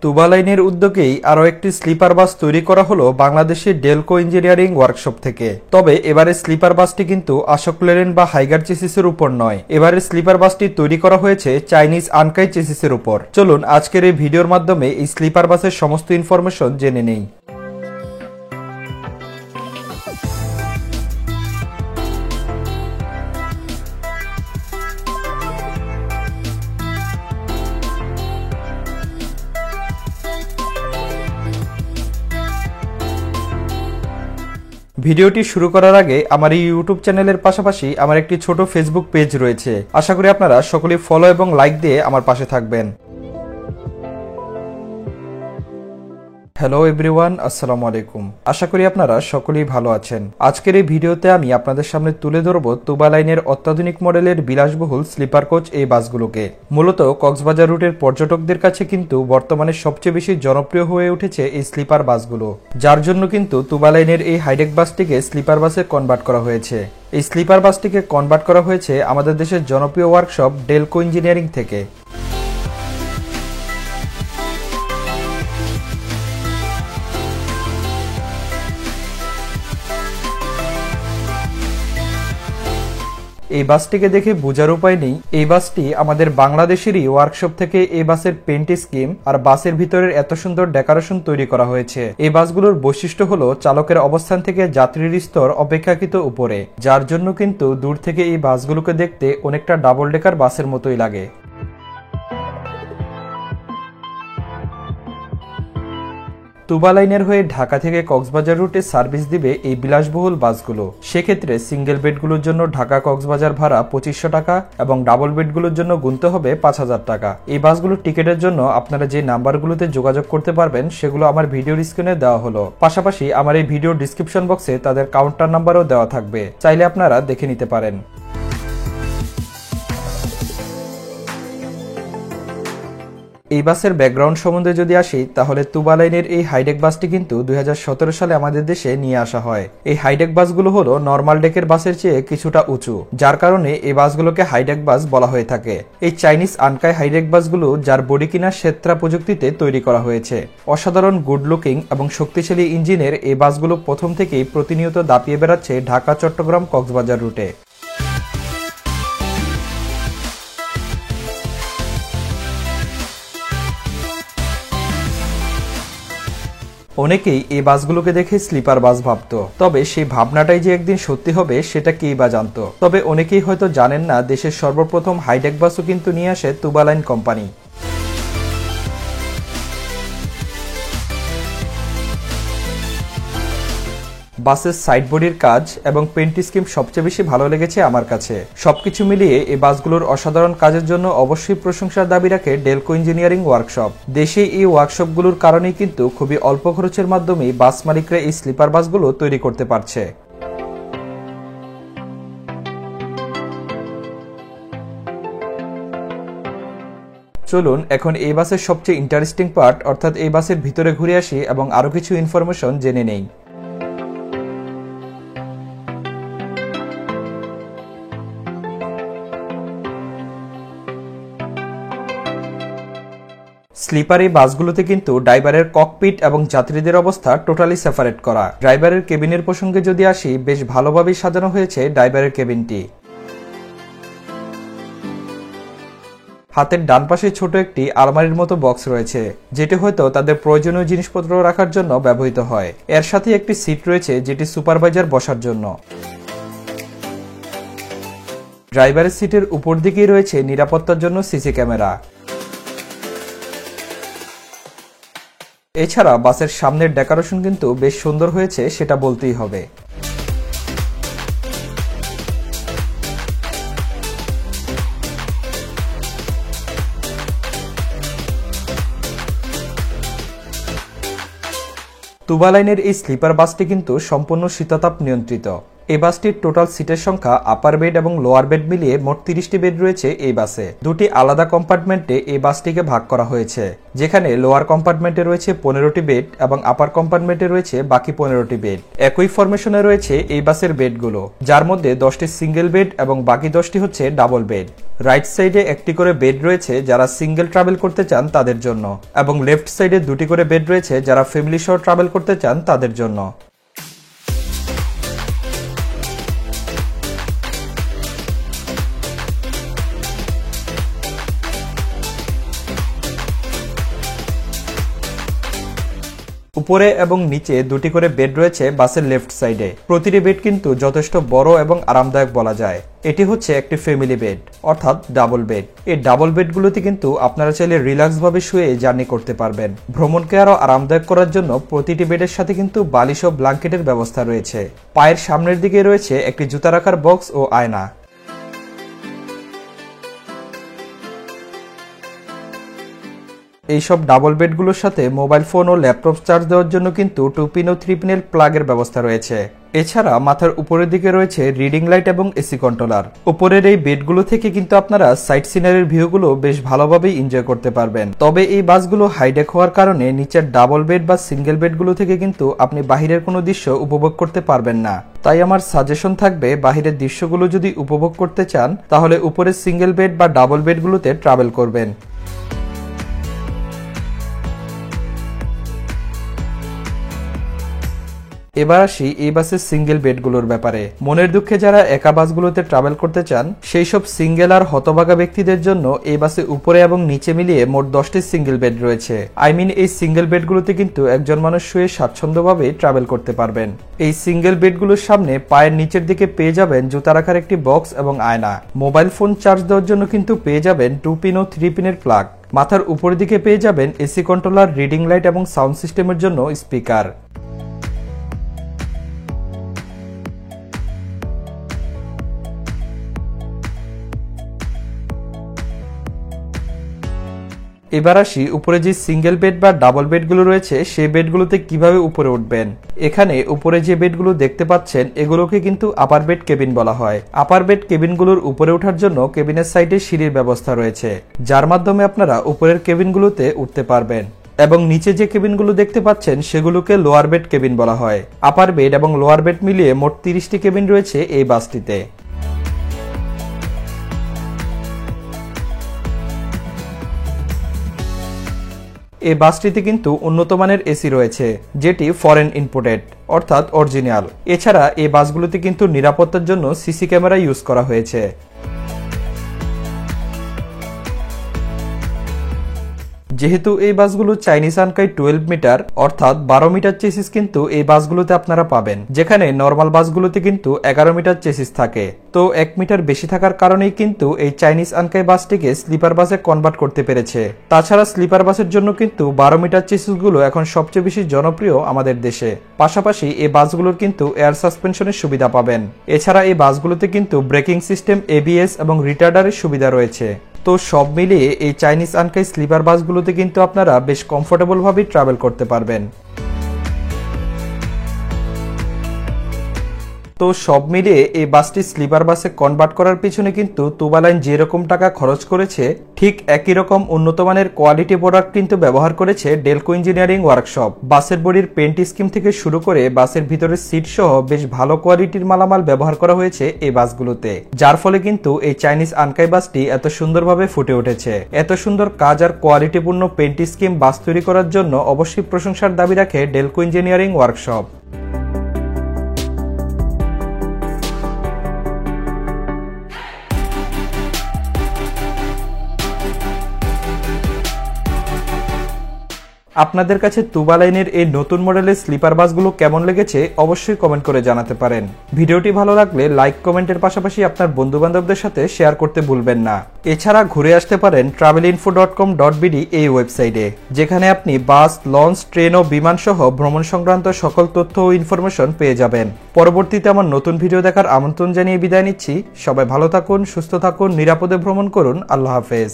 তুবা লাইনের উদ্যোগেই আরও একটি স্লিপার বাস তৈরি করা হলো বাংলাদেশের ডেলকো ইঞ্জিনিয়ারিং ওয়ার্কশপ থেকে। তবে এবারের স্লিপার বাসটি কিন্তু অশোক লেল্যান্ড বা হাইগার চেসিসের উপর নয়, এবারের স্লিপার বাসটি তৈরি করা হয়েছে চাইনিজ আনকাই চেসিসের উপর। চলুন আজকের এই ভিডিওর মাধ্যমে এই স্লিপার বাসের সমস্ত ইনফরমেশন জেনে নেই। ভিডিওটি শুরু করার আগে আমার এই ইউটিউব চ্যানেলের পাশাপাশি আমার একটি ছোট ফেসবুক পেজ রয়েছে, আশা করি আপনারা সকলেই ফলো এবং লাইক দিয়ে আমার পাশে থাকবেন। হ্যালো এভরিওয়ান, আসসালামু আলাইকুম। আশা করি আপনারা সকলেই ভালো আছেন। আজকের এই ভিডিওতে আমি আপনাদের সামনে তুলে ধরব তুবা লাইনের অত্যাধুনিক মডেলের বিলাসবহুল স্লিপার কোচ এই বাসগুলোকে। মূলত কক্সবাজার রুটের পর্যটকদের কাছে কিন্তু বর্তমানে সবচেয়ে বেশি জনপ্রিয় হয়ে উঠেছে এই স্লিপার বাসগুলো, যার জন্য কিন্তু তুবা লাইনের এই হাইডেক বাসটিকে স্লিপার বাসে কনভার্ট করা হয়েছে। এই স্লিপার বাসটিকে কনভার্ট করা হয়েছে আমাদের দেশের জনপ্রিয় ওয়ার্কশপ ডেলকো ইঞ্জিনিয়ারিং থেকে। এই বাসটিকে দেখে বোঝার উপায় নেই এই বাসটি আমাদের বাংলাদেশেরই ওয়ার্কশপ থেকে এই বাসের পেন্ট স্কিম আর বাসের ভিতরের এত সুন্দর ডেকোরেশন তৈরি করা হয়েছে। এই বাসগুলোর বৈশিষ্ট্য হলো চালকের অবস্থান থেকে যাত্রীর স্তর অপেক্ষাকৃত উপরে, যার জন্য কিন্তু দূর থেকে এই বাসগুলোকে দেখতে অনেকটা ডাবল ডেকার বাসের মতোই লাগে। তুবা লাইনের হয়ে ঢাকা থেকে কক্সবাজার রুটে সার্ভিস দিবে এই বিলাসবহুল বাসগুলো। সেক্ষেত্রে সিঙ্গেল বেডগুলোর জন্য ঢাকা কক্সবাজার ভাড়া 2500 টাকা এবং ডাবল বেডগুলোর জন্য গুনতে হবে 5000 টাকা। এই বাসগুলোর টিকিটের জন্য আপনারা যে নাম্বারগুলোতে যোগাযোগ করতে পারবেন সেগুলো আমার ভিডিওর স্ক্রিনে দেওয়া হলো। পাশাপাশি আমার এই ভিডিওর ডিসক্রিপশন বক্সে তাদের কাউন্টার নাম্বারও দেওয়া থাকবে, চাইলে আপনারা দেখে নিতে পারেন। এই বাসের ব্যাকগ্রাউন্ড সম্বন্ধে যদি আসি, তাহলে তুবা লাইনের এই হাইডেক বাসটি কিন্তু 2017 সালে আমাদের দেশে নিয়ে আসা হয়। এই হাইডেক বাসগুলো হলো নর্মাল ডেকের বাসের চেয়ে কিছুটা উঁচু, যার কারণে এই বাসগুলোকে হাইডেক বাস বলা হয়ে থাকে। এই চাইনিজ আনকাই হাইডেক বাসগুলো যার বডি কিনা সেত্রা প্রযুক্তিতে তৈরি করা হয়েছে। অসাধারণ গুড লুকিং এবং শক্তিশালী ইঞ্জিনের এই বাসগুলো প্রথম থেকেই প্রতিনিয়ত দাপিয়ে বেড়াচ্ছে ঢাকা চট্টগ্রাম কক্সবাজার রুটে। অনেকেই এই বাসগুলোকে দেখে স্লিপার বাস ভাবতো, তবে সেই ভাবনাটাই যে একদিন সত্যি হবে সেটা কেই বা জানতো। তবে অনেকেই হয়তো জানেন না, দেশের সর্বপ্রথম হাইডেক বাসও কিন্তু নিয়ে আসে তুবা লাইন কোম্পানি। বাসের সাইড বডির কাজ এবং পেন্ট স্কিম সবচেয়ে বেশি ভালো লেগেছে আমার কাছে। সবকিছু মিলিয়ে এই বাসগুলোর অসাধারণ কাজের জন্য অবশ্যই প্রশংসার দাবি রাখে ডেলকো ইঞ্জিনিয়ারিং ওয়ার্কশপ। দেশে এই ওয়ার্কশপগুলোর কারণেই কিন্তু খুবই অল্প খরচের মাধ্যমে বাস মালিকরা এই স্লিপার বাসগুলো তৈরি করতে পারছে। চলুন এখন এই বাসের সবচেয়ে ইন্টারেস্টিং পার্ট অর্থাৎ এই বাসের ভিতরে ঘুরে আসি এবং আরো কিছু ইনফরমেশন জেনে নেই। স্লিপার এই বাসগুলোতে কিন্তু ড্রাইভারের ককপিট এবং যাত্রীদের অবস্থা টোটালি সেপারেট করা। ড্রাইভারের কেবিনের প্রসঙ্গে যদি আসি, বেশ ভালোভাবেই সাজানো হয়েছে ড্রাইভারের কেবিনটি। হাতের ডান পাশে ছোট একটি আলমারির মতো বক্স রয়েছে, যেটি হয়তো তাদের প্রয়োজনীয় জিনিসপত্র রাখার জন্য ব্যবহৃত হয়। এর সাথে একটি সিট রয়েছে যেটি সুপারভাইজার বসার জন্য। ড্রাইভারের সিটের উপর দিকেই রয়েছে নিরাপত্তার জন্য সিসি ক্যামেরা। এছাড়া বাসের সামনের ডেকোরেশন কিন্তু বেশ সুন্দর হয়েছে, সেটা বলতেই হবে। তুবা লাইনের এই স্লিপার বাসটি কিন্তু সম্পূর্ণ শীতাতাপ নিয়ন্ত্রিত। এই বাসটির টোটাল সিটের সংখ্যা আপার বেড এবং লোয়ার বেড মিলিয়ে মোট 30টি বেড রয়েছে এই বাসে। দুটি আলাদা কম্পার্টমেন্টে এই বাসটিকে ভাগ করা হয়েছে, যেখানে লোয়ার কম্পার্টমেন্টে রয়েছে 15টি বেড এবং আপার কম্পার্টমেন্টে রয়েছে বাকি 15টি বেড। একই ফরমেশনে রয়েছে এই বাসের বেডগুলো, যার মধ্যে 10টি সিঙ্গেল বেড এবং বাকি 10টি হচ্ছে ডাবল বেড। রাইট সাইডে একটি করে বেড রয়েছে যারা সিঙ্গেল ট্রাভেল করতে চান তাদের জন্য, এবং লেফট সাইডে দুটি করে বেড রয়েছে যারা ফ্যামিলি সহ ট্রাভেল করতে চান তাদের জন্য। উপরে এবং নিচে দুটি করে বেড রয়েছে বাসের লেফট সাইডে। প্রতিটি বেড কিন্তু যথেষ্ট বড় এবং আরামদায়ক বলা যায়। এটি হচ্ছে একটি ফ্যামিলি বেড, অর্থাৎ ডাবল বেড। এই ডাবল বেডগুলোতে কিন্তু আপনারা চাইলে রিল্যাক্স ভাবে শুয়ে জার্নি করতে পারবেন। ভ্রমণকে আরো আরামদায়ক করার জন্য প্রতিটি বেডের সাথে কিন্তু বালিশ ও ব্ল্যাঙ্কেটের ব্যবস্থা রয়েছে। পায়ের সামনের দিকে রয়েছে একটি জুতা রাখার বক্স ও আয়না। এইসব ডাবল বেডগুলোর সাথে মোবাইল ফোন ও ল্যাপটপ চার্জ দেওয়ার জন্য কিন্তু 2 পিন ও 3 পিনের প্লাগের ব্যবস্থা রয়েছে। এছাড়া মাথার উপরের দিকে রয়েছে রিডিং লাইট এবং এসি কন্ট্রোলার। উপরের এই বেডগুলো থেকে কিন্তু আপনারা সাইট সিনারির ভিউগুলো বেশ ভালোভাবেই এনজয় করতে পারবেন। তবে এই বাসগুলো হাইডেক হওয়ার কারণে নিচের ডাবল বেড বা সিঙ্গেল বেডগুলো থেকে কিন্তু আপনি বাহিরের কোনো দৃশ্য উপভোগ করতে পারবেন না। তাই আমার সাজেশন থাকবে, বাহিরের দৃশ্যগুলো যদি উপভোগ করতে চান তাহলে উপরের সিঙ্গেল বেড বা ডাবল বেডগুলোতে ট্রাভেল করবেন। এবার আসি এই বাসের সিঙ্গেল বেডগুলোর ব্যাপারে। মনের দুঃখে যারা একা বাসগুলোতে ট্রাভেল করতে চান সেই সব সিঙ্গেল আর হতভাগা ব্যক্তিদের জন্য এই বাসে উপরে এবং নিচে মিলিয়ে মোট 10টি সিঙ্গেল বেড রয়েছে। এই সিঙ্গেল বেডগুলোতে কিন্তু একজন মানুষ শুয়ে স্বাচ্ছন্দ্যভাবে ট্রাভেল করতে পারবেন। এই সিঙ্গেল বেডগুলোর সামনে পায়ের নিচের দিকে পেয়ে যাবেন জুতা রাখার একটি বক্স এবং আয়না। মোবাইল ফোন চার্জ দেওয়ার জন্য কিন্তু পেয়ে যাবেন 2 পিন ও 3 পিনের প্লাগ। মাথার উপরের দিকে পেয়ে যাবেন এসি কন্ট্রোলার, রিডিং লাইট এবং সাউন্ড সিস্টেমের জন্য স্পিকার। এবার আসি উপরে যে সিঙ্গেল বেড বা ডাবল বেডগুলো রয়েছে সেই বেডগুলোতে কিভাবে উপরে উঠবেন। এখানে উপরে যে বেডগুলো দেখতে পাচ্ছেন এগুলোকে কিন্তু আপার বেড কেবিন বলা হয়। আপার বেড কেবিনগুলোর উপরে ওঠার জন্য কেবিনের সাইডে সিঁড়ির ব্যবস্থা রয়েছে, যার মাধ্যমে আপনারা উপরের কেবিনগুলোতে উঠতে পারবেন। এবং নিচে যে কেবিনগুলো দেখতে পাচ্ছেন সেগুলোকে লোয়ার বেড কেবিন বলা হয়। আপার বেড এবং লোয়ার বেড মিলিয়ে মোট 30টি কেবিন রয়েছে এই বাসটিতে। এই বাসটিতে কিন্তু উন্নত মানের এসি রয়েছে, যেটি ফরেন ইম্পোর্টেড অর্থাৎ অরিজিনাল। এছাড়া এই বাসগুলোতে কিন্তু নিরাপত্তার জন্য সিসি ক্যামেরা ইউজ করা হয়েছে। যেহেতু এই বাসগুলো চাইনিজ আনকাই 12 মিটার অর্থাৎ 12 মিটার চেসিস কিন্তু এই বাসগুলোতে আপনারা পাবেন, যেখানে নর্মাল বাসগুলোতে কিন্তু 11 মিটার চেসিস থাকে। তো 1 মিটার বেশি থাকার কারণেই কিন্তু এই চাইনিজ আনকাই বাসটিকে স্লিপার বাসে কনভার্ট করতে পেরেছে। তাছাড়া স্লিপার বাসের জন্য কিন্তু 12 মিটার চেসিসগুলো এখন সবচেয়ে বেশি জনপ্রিয় আমাদের দেশে। পাশাপাশি এই বাসগুলোর কিন্তু এয়ার সাসপেনশনের সুবিধা পাবেন। এছাড়া এই বাসগুলোতে কিন্তু ব্রেকিং সিস্টেম, এবিএস এবং রিটার্ডারের সুবিধা রয়েছে। তো সব মিলিয়ে এই চাইনিজ আনকাই স্লিপার বাসগুলোতে কিন্তু আপনারা বেশ কমফোর্টেবল ভাবে ট্রাভেল করতে পারবেন। তো সব মিলিয়ে এই বাসটি স্লিপার বাসে কনভার্ট করার পিছনে কিন্তু তুবা লাইন যেরকম টাকা খরচ করেছে ঠিক একই রকম উন্নত মানের কোয়ালিটি প্রোডাক্ট কিন্তু ব্যবহার করেছে ডেলকো ইঞ্জিনিয়ারিং ওয়ার্কশপ। বাসের বডির পেইন্ট স্কিম থেকে শুরু করে বাসের ভিতরের সিট সহ বেশ ভালো কোয়ালিটির মালামাল ব্যবহার করা হয়েছে এই বাসগুলোতে, যার ফলে কিন্তু এই চাইনিজ আনকাই বাসটি এত সুন্দরভাবে ফুটে উঠেছে। এত সুন্দর কাজ আর কোয়ালিটিপূর্ণ পেইন্ট স্কিম বাস তৈরি করার জন্য অবশ্যই প্রশংসার দাবি রাখে ডেলকো ইঞ্জিনিয়ারিং ওয়ার্কশপ। আপনাদের কাছে তুবা লাইনের এই নতুন মডেলের স্লিপার বাসগুলো কেমন লেগেছে অবশ্যই কমেন্ট করে জানাতে পারেন। ভিডিওটি ভালো লাগলে লাইক, কমেন্টের পাশাপাশি আপনার বন্ধু-বান্ধবদের সাথে শেয়ার করতে ভুলবেন না। এছাড়া ঘুরে আসতে পারেন travelinfo.com.bd এই ওয়েবসাইটে, যেখানে আপনি বাস, লঞ্চ, ট্রেন ও বিমান সহ ভ্রমণ সংক্রান্ত সকল তথ্য ও ইনফরমেশন পেয়ে যাবেন। পরবর্তীতে আমার নতুন ভিডিও দেখার আমন্ত্রণ জানিয়ে বিদায় নিচ্ছি। সবাই ভালো থাকুন, সুস্থ থাকুন, নিরাপদে ভ্রমণ করুন। আল্লাহ হাফেজ।